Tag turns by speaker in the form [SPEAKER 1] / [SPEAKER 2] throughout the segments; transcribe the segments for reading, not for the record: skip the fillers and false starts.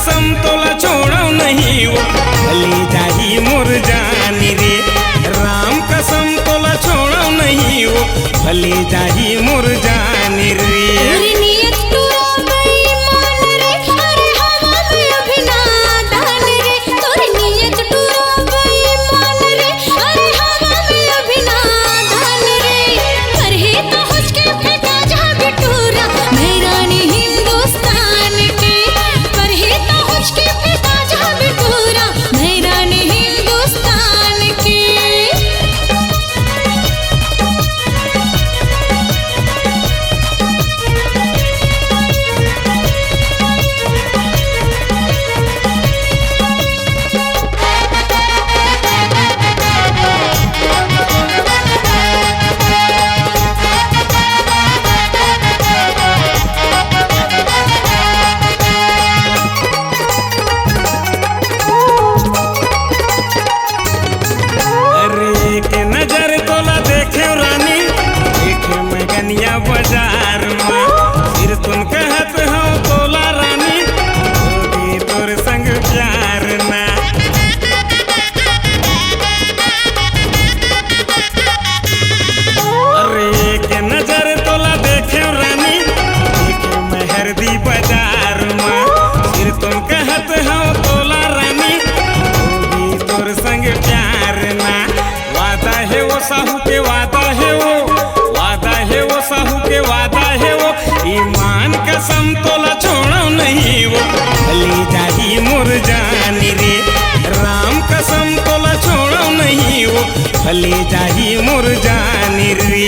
[SPEAKER 1] कसम तोला छोड़ो नहीं वो भले जाही मोर जान रे। राम कसम तोला छोड़ो नहीं वो भले जाही मोर जान रे। बाजार में फिर तुम कहत हो तोला रानी होगी तोर संग प्यार ना। अरे के नजर तोला देखे रानी देखे महर दी बाजार में फिर तुम कहत हो तोला रानी होगी तोर संग प्यार ना। वादा है वो साहू के वादा है वो साहू के वादा है वो ईमान कसम तोला छोड़ो नहीं वो भले जाही मोर जान रे। राम कसम तोला छोड़ो नहीं वो भले जाही मोर जान रे।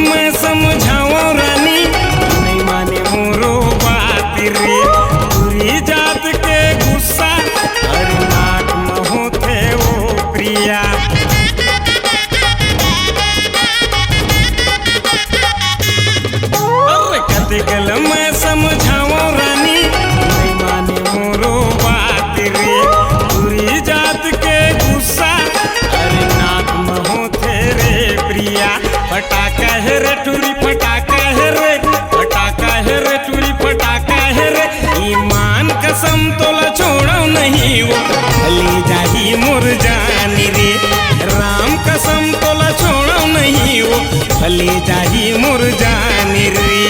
[SPEAKER 1] मैं समझाओ रानी नहीं माने मोरो बात रे। पूरी जात के गुस्सा हर नाक में होते वो प्रिया। अरे कते गल मैं समझाओ रानी नहीं माने मोरो बात रे। पूरी जात के गुस्सा हर नाक में होते रे प्रिया। फटाका है रे टूरी फटाका है रे फटाका है रे टूरी फटाका है रे। ईमान कसम तोला छोड़ो नहीं वो भले जाही मोर जान रे। राम कसम तोला छोड़ो नहीं वो भले जाही मोर जान रे।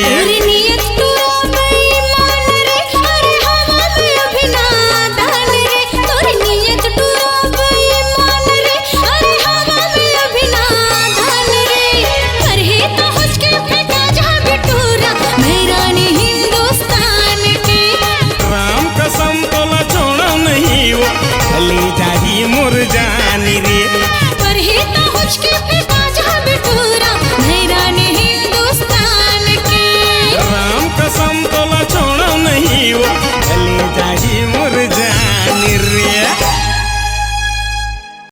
[SPEAKER 2] भले जाही मोर जान रे। पर ही तो